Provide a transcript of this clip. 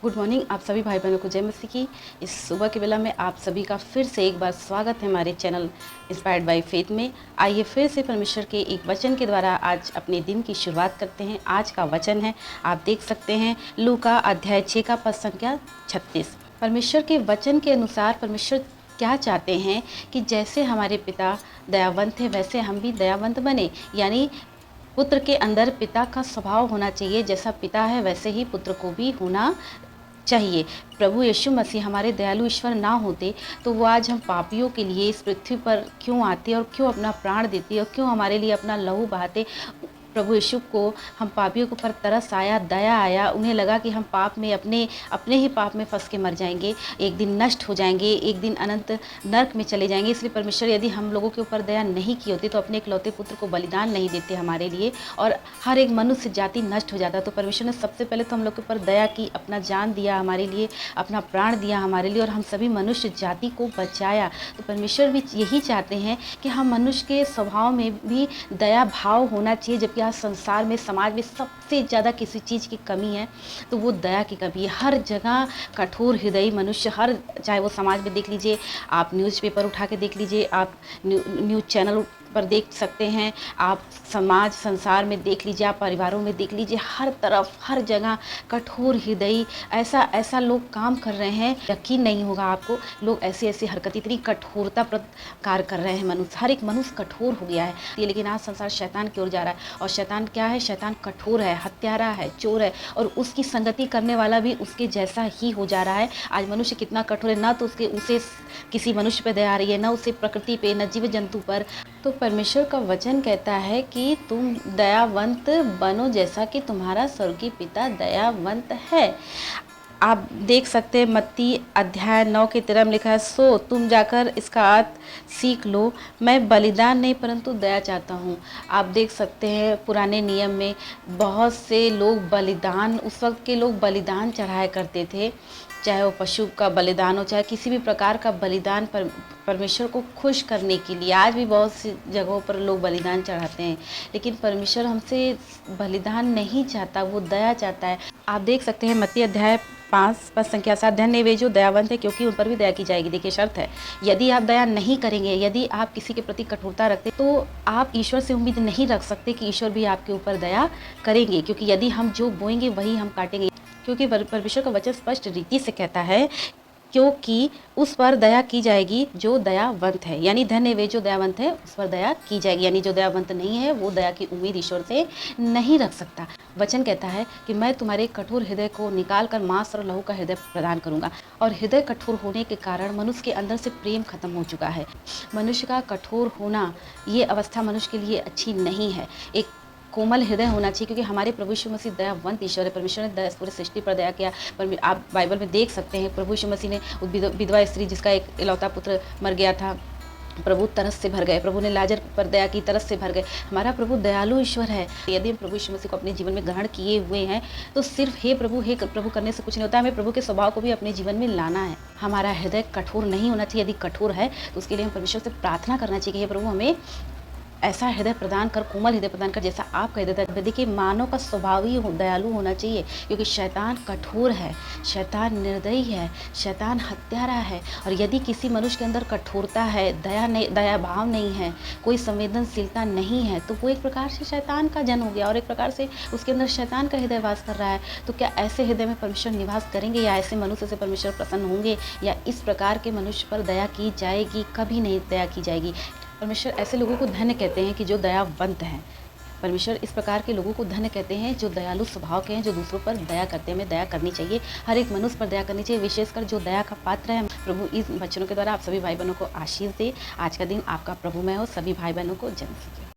Good morning आप सभी भाई बहनों को जय मसीह की। इस सुबह के बेला में आप सभी का फिर से एक बार स्वागत है हमारे चैनल इंस्पायर्ड बाय फेथ में। आइए फिर से परमेश्वर के एक वचन के द्वारा आज अपने दिन की शुरुआत करते हैं। आज का वचन है, आप देख सकते हैं, लूका अध्याय 6 का पद संख्या 36। परमेश्वर के वचन के अनुसार परमेश्वर क्या चाहते हैं कि जैसे हमारे पिता दयावंत थे वैसे हम भी दयावंत बने। यानी पुत्र के अंदर पिता का स्वभाव होना चाहिए, जैसा पिता है वैसे ही पुत्र को भी होना चाहिए। प्रभु यीशु मसीह हमारे दयालु ईश्वर ना होते तो वो आज हम पापियों के लिए इस पृथ्वी पर क्यों आते और क्यों अपना प्राण देते और क्यों हमारे लिए अपना लहू बहाते। प्रभु यीशु को हम पापियों के ऊपर तरस आया, दया आया। उन्हें लगा कि हम पाप में अपने ही पाप में फंस के मर जाएंगे, एक दिन नष्ट हो जाएंगे, एक दिन अनंत नरक में चले जाएंगे। इसलिए परमेश्वर यदि हम लोगों के ऊपर दया नहीं की होती तो अपने इकलौते पुत्र को बलिदान नहीं देते हमारे लिए और हर एक मनुष्य जाति नष्ट हो जाता। तो परमेश्वर ने सबसे पहले तो हम लोग के ऊपर दया की, अपना जान दिया हमारे लिए, अपना प्राण दिया हमारे लिए और हम सभी मनुष्य जाति को बचाया। तो परमेश्वर भी यही चाहते हैं कि हम मनुष्य के स्वभाव में भी दया भाव होना चाहिए। जबकि आज संसार में, समाज में सबसे ज़्यादा किसी चीज़ की कमी है तो वो दया की कमी है। हर जगह कठोर हृदयी मनुष्य, चाहे वो समाज में देख लीजिए, आप न्यूज़पेपर उठा के देख लीजिए, आप न्यूज़ चैनल पर देख सकते हैं, आप समाज संसार में देख लीजिए, आप परिवारों में देख लीजिए, हर तरफ हर जगह कठोर हृदयी ऐसा लोग काम कर रहे हैं, यकीन नहीं होगा आपको। लोग ऐसी हरकत, इतनी कठोरता कार्य कर रहे हैं। मनुष्य, हर एक मनुष्य कठोर हो गया है। लेकिन आज संसार शैतान की ओर जा रहा है और शैतान क्या है? शैतान कठोर है, हत्यारा है, चोर है और उसकी संगति करने वाला भी उसके जैसा ही हो जा रहा है। आज मनुष्य कितना कठोर है, ना तो उसे किसी मनुष्य पे दया आ रही है, ना उसे प्रकृति पे, न जीव जंतु पर। तो परमेश्वर का वचन कहता है कि तुम दयावंत बनो जैसा कि तुम्हारा स्वर्गीय पिता दयावंत है। आप देख सकते हैं मत्ती अध्याय 9 के 13 में लिखा है, सो तुम जाकर इसका अर्थ सीख लो, मैं बलिदान नहीं परंतु दया चाहता हूँ। आप देख सकते हैं पुराने नियम में बहुत से लोग बलिदान, उस वक्त के लोग बलिदान चढ़ाया करते थे, चाहे वो पशु का बलिदान हो, चाहे किसी भी प्रकार का बलिदान परमेश्वर को खुश करने के लिए। आज भी बहुत सी जगहों पर लोग बलिदान चढ़ाते हैं, लेकिन परमेश्वर हमसे बलिदान नहीं चाहता, वो दया चाहता है। आप देख सकते हैं मत्ती अध्याय 5 पद संख्या 7, धन्य वे जो दयावंत है क्योंकि उन पर भी दया की जाएगी। देखिए शर्त है, यदि आप दया नहीं करेंगे, यदि आप किसी के प्रति कठोरता रखते तो आप ईश्वर से उम्मीद नहीं रख सकते कि ईश्वर भी आपके ऊपर दया करेंगे, क्योंकि यदि हम जो बोएंगे वही हम काटेंगे। क्योंकि परमेश्वर का वचन स्पष्ट रीति से कहता है, क्योंकि उस पर दया की जाएगी जो दयावंत है। यानी धन्य वे जो दयावंत है, उस पर दया की जाएगी। यानी जो दयावंत नहीं है वो दया की उम्मीद ईश्वर से नहीं रख सकता। वचन कहता है कि मैं तुम्हारे कठोर हृदय को निकाल कर मांस और लहू का हृदय प्रदान करूंगा। और हृदय कठोर होने के कारण मनुष्य के अंदर से प्रेम खत्म हो चुका है। मनुष्य का कठोर होना, ये अवस्था मनुष्य के लिए अच्छी नहीं है। एक कोमल हृदय होना चाहिए, क्योंकि हमारे प्रभु यीशु मसीह दयावंत ईश्वर है। परमेश्वर ने पूरे सृष्टि पर दया किया। पर आप बाइबल में देख सकते हैं, प्रभु यीशु मसीह ने विधवा स्त्री जिसका एक इकलौता पुत्र मर गया था, प्रभु तरस से भर गए। प्रभु ने लाजर पर दया की, तरस से भर गए। हमारा प्रभु दयालु ईश्वर है। यदि हम प्रभु यीशु मसीह को अपने जीवन में ग्रहण किए हुए हैं तो सिर्फ हे प्रभु करने से कुछ नहीं होता है। हमें प्रभु के स्वभाव को भी अपने जीवन में लाना है। हमारा हृदय कठोर नहीं होना चाहिए। यदि कठोर है तो उसके लिए हम परमेश्वर से प्रार्थना करना चाहिए कि हे प्रभु हमें ऐसा हृदय प्रदान कर, कोमल हृदय प्रदान कर जैसा आप कह देते हैं। देखिए मानव का स्वभाव ही दयालु होना चाहिए, क्योंकि शैतान कठोर है, शैतान निर्दयी है, शैतान हत्यारा है। और यदि किसी मनुष्य के अंदर कठोरता है, दया भाव नहीं है, कोई संवेदनशीलता नहीं है, तो वो एक प्रकार से शैतान का जन हो गया और एक प्रकार से उसके अंदर शैतान का हृदय वास कर रहा है। तो क्या ऐसे हृदय में परमेश्वर निवास करेंगे, या ऐसे मनुष्य से परमेश्वर प्रसन्न होंगे, या इस प्रकार के मनुष्य पर दया की जाएगी? कभी नहीं दया की जाएगी। परमेश्वर ऐसे लोगों को धन्य कहते हैं कि जो दयावंत हैं। परमेश्वर इस प्रकार के लोगों को धन्य कहते हैं जो दयालु स्वभाव के हैं, जो दूसरों पर दया करते हैं। हमें दया करनी चाहिए, हर एक मनुष्य पर दया करनी चाहिए, विशेषकर जो दया का पात्र है। प्रभु इस वचनों के द्वारा आप सभी भाई बहनों को आशीष दे। आज का दिन आपका प्रभुमय हो। सभी भाई बहनों को जय मसीह।